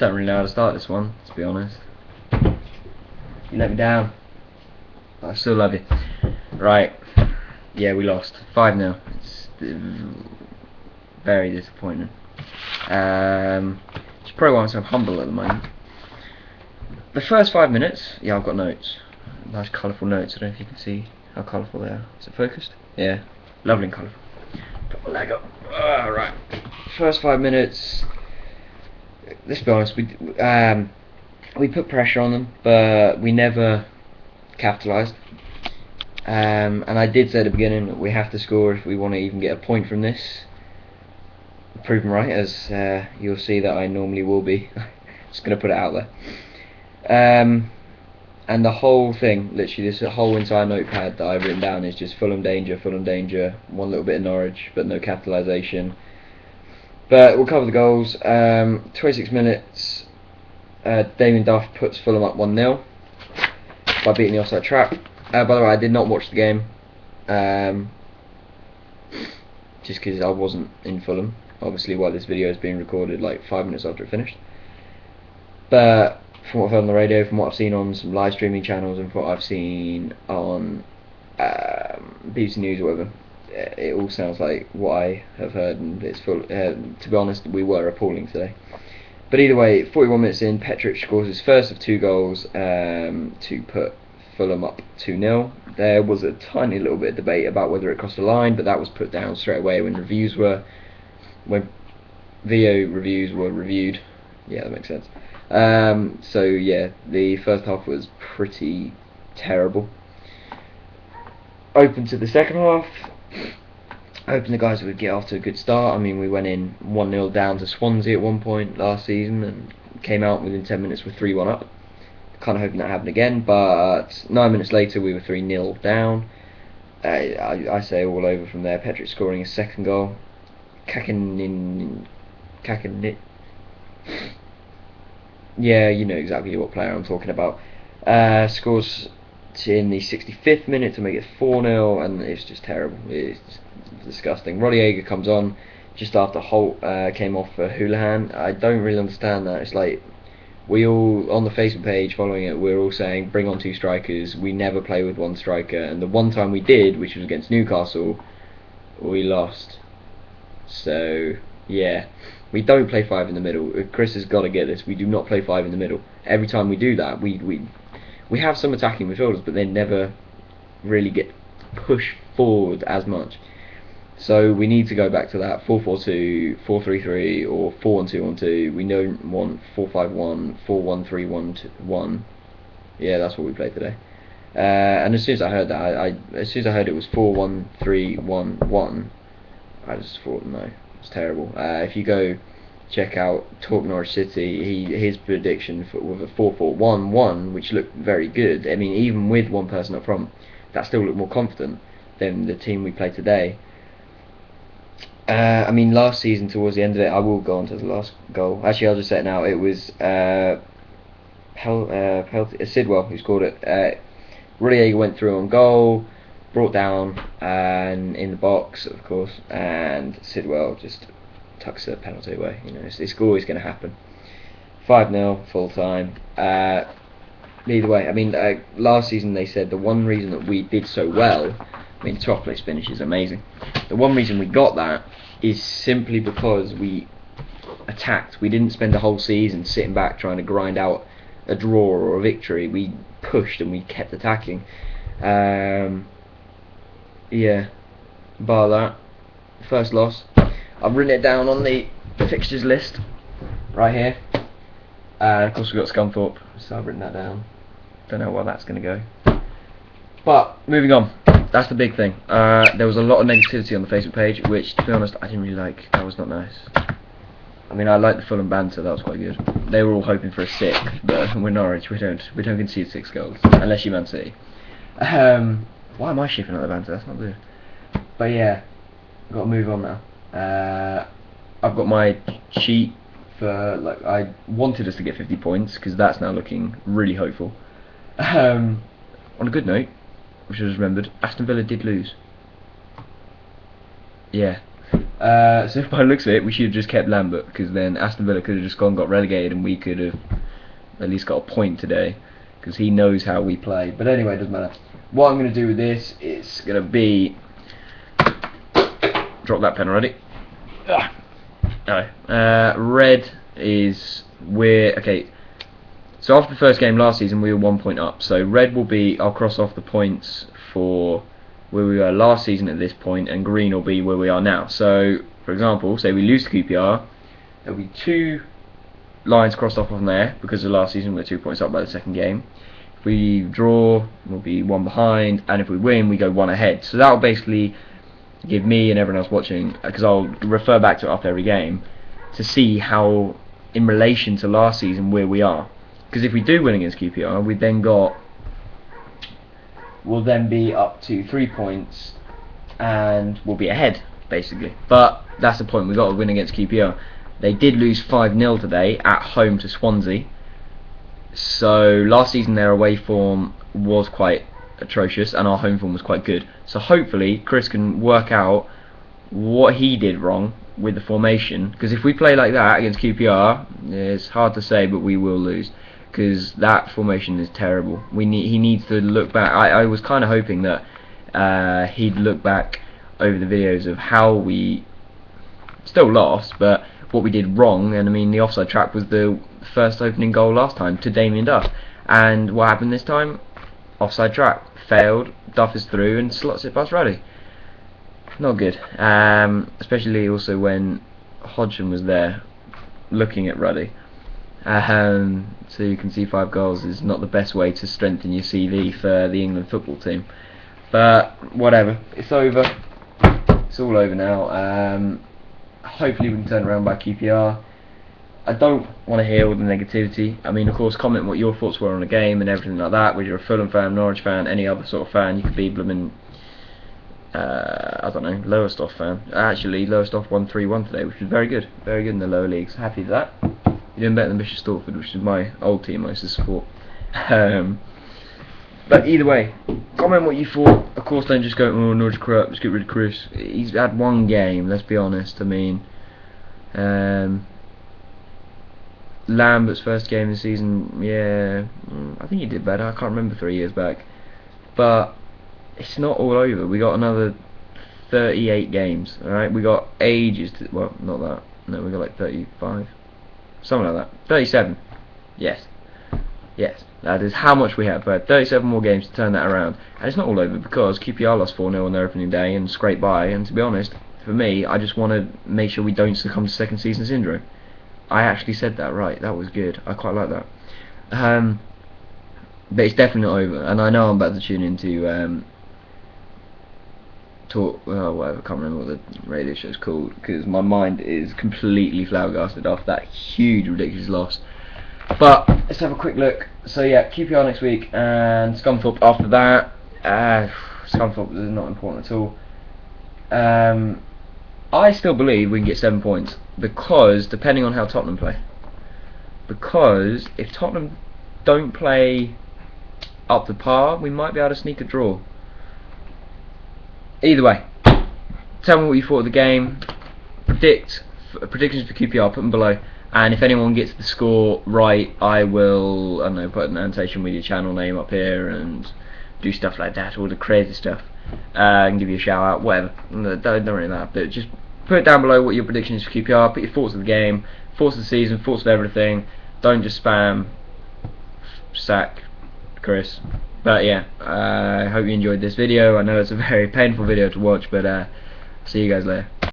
Don't really know how to start this one, to be honest. You let me down. I still love you. Right. Yeah, we lost 5-0. It's very disappointing. It's probably why I'm so humble at the moment. The first 5 minutes, yeah, I've got notes. Nice colourful notes. I don't know if you can see how colourful they are. Is it focused? Yeah. Lovely and colourful. Put my leg up. Right. First 5 minutes. Let's be honest. We put pressure on them, but we never capitalised. And I did say at the beginning that we have to score if we want to even get a point from this. Proven right, as you'll see that I normally will be. Just going to put it out there. And the whole thing, literally this whole entire notepad that I've written down is just Fulham danger, one little bit of Norwich, but no capitalisation. But we'll cover the goals. 26 minutes, Damien Duff puts Fulham up 1-0 by beating the offside trap. By the way, I did not watch the game, just because I wasn't in Fulham, obviously, while this video is being recorded like 5 minutes after it finished. But from what I've heard on the radio, from what I've seen on some live streaming channels, and from what I've seen on BBC News or whatever, it all sounds like what I have heard, and it's full. To be honest, we were appalling today. But either way, 41 minutes in, Petric scores his first of 2 goals to put Fulham up 2-0. There was a tiny little bit of debate about whether it crossed the line, but that was put down straight away when VO reviews were reviewed. Yeah, that makes sense. So yeah, the first half was pretty terrible. Open to the second half. Hoping the guys would get off to a good start. I mean, we went in 1-0 down to Swansea at one point last season and came out within 10 minutes with 3-1 up. Kind of hoping that happened again, but 9 minutes later we were 3-0 down. I say all over from there. Petric scoring his second goal. Kakanit. Yeah, you know exactly what player I'm talking about. Scores in the 65th minute to make it 4-0, and it's just terrible. It's just disgusting. Roddy comes on just after Holt came off for Houlihan. I don't really understand that. It's like, we all, on the Facebook page following it, we're all saying bring on 2 strikers. We never play with 1 striker, and the one time we did, which was against Newcastle, we lost. So yeah, we don't play 5 in the middle. Chris has got to get this. We do not play 5 in the middle. Every time we do that, we have some attacking midfielders, but they never really get pushed forward as much. So we need to go back to that 4-4-2, 4-3-3, or 4-1-2-1-2. We don't want 4-5-1, 4-1-3-1-1. Yeah, that's what we played today. And as soon as I heard that, as soon as I heard it was 4-1-3-1-1, I just thought, no, it's terrible. If you go check out Talk Norwich City, his prediction with a 4-4-1-1, which looked very good. I mean, even with 1 person up front, that still looked more confident than the team we played today. I mean, last season, towards the end of it, I will go on to the last goal. Actually, I'll just say it now. It was Sidwell who scored it. Roddy went through on goal, brought down and in the box, of course, and Sidwell just tucks the penalty away. You know, it's always going to happen. 5-0 full time. Either way, I mean, last season they said the one reason that we did so well, I mean, top place finish is amazing. The one reason we got that is simply because we attacked. We didn't spend the whole season sitting back trying to grind out a draw or a victory. We pushed and we kept attacking. Yeah, bar that. First loss. I've written it down on the fixtures list right here. Of course we've got Scunthorpe, so I've written that down. Don't know where that's going to go. But moving on, that's the big thing. There was a lot of negativity on the Facebook page, which, to be honest, I didn't really like. That was not nice. I mean, I liked the Fulham banter. That was quite good. They were all hoping for a 6th, but we're Norwich. We don't concede 6 goals unless you Man City. Why am I shipping out the banter? That's not good. But yeah, I've got to move on now. I've got my sheet for, like, I wanted us to get 50 points because that's now looking really hopeful. On a good note, which I just remembered, Aston Villa did lose. Yeah, So by the looks of it, we should have just kept Lambert, because then Aston Villa could have just gone got relegated, and we could have at least got a point today, because he knows how we play. But anyway, it doesn't matter. What I'm going to do with this is going to be drop that pen already. No. Red is okay. So after the first game last season, we were 1 point up. So red will be, I'll cross off the points for where we were last season at this point, and green will be where we are now. So, for example, say we lose to QPR, there'll be 2 lines crossed off on there, because of last season we were 2 points up by the second game. If we draw, we'll be 1 behind, and if we win, we go 1 ahead. So that'll basically give me and everyone else watching, because I'll refer back to it after every game, to see how, in relation to last season, where we are. Because if we do win against QPR, we'll then be up to 3 points, and we'll be ahead, basically. But that's the point, we've got to win against QPR. They did lose 5-0 today at home to Swansea. So last season their away form was quite atrocious, and our home form was quite good. So hopefully Chris can work out what he did wrong with the formation, because if we play like that against QPR, it's hard to say, but we will lose, because that formation is terrible. He needs to look back. I was kind of hoping that he'd look back over the videos of how we still lost, but what we did wrong. And I mean, the offside trap was the first opening goal last time to Damien Duff, and what happened this time? Offside trap failed. Duff is through and slots it past Ruddy. Not good. Especially also when Hodgson was there looking at Ruddy. So you can see 5 goals is not the best way to strengthen your CV for the England football team. But whatever, it's over. It's all over now. Hopefully we can turn around by QPR. I don't want to hear all the negativity. I mean, of course, comment what your thoughts were on the game and everything like that. Whether you're a Fulham fan, Norwich fan, any other sort of fan, you could be blooming, I don't know, Lowestoft fan. Actually, Lowestoft won 3-1 today, which was very good in the lower leagues. Happy with that. You're doing better than Bishop Stortford, which is my old team I used to support. But either way, comment what you thought. Of course, don't just go, oh, Norwich corrupt, let's get rid of Chris. He's had 1 game, let's be honest. I mean, Lambert's first game of the season, yeah, I think he did better. I can't remember 3 years back. But it's not all over. We got another 38 games, alright? We got ages to, well, not that. No, we got like 35. Something like that. 37. Yes. Yes. That is how much we have. But 37 more games to turn that around. And it's not all over, because QPR lost 4-0 on their opening day and scraped by. And to be honest, for me, I just want to make sure we don't succumb to second season syndrome. I actually said that right. That was good. I quite like that. But it's definitely not over. And I know I'm about to tune into talk, whatever, I can't remember what the radio show's called, because my mind is completely flabbergasted after that huge, ridiculous loss. But let's have a quick look. So yeah, QPR next week, and Scunthorpe after that. Scunthorpe is not important at all. I still believe we can get 7 points, because depending on how Tottenham play. Because if Tottenham don't play up to par, we might be able to sneak a draw. Either way, tell me what you thought of the game. Predictions for QPR, put them below. And if anyone gets the score right, I will, I don't know, put an annotation with your channel name up here and do stuff like that, all the crazy stuff. And give you a shout out, whatever. Don't really that, but just put it down below what your prediction is for QPR. Put your thoughts of the game, thoughts of the season, thoughts of everything. Don't just spam sack Chris. But yeah, I hope you enjoyed this video. I know it's a very painful video to watch, but see you guys later.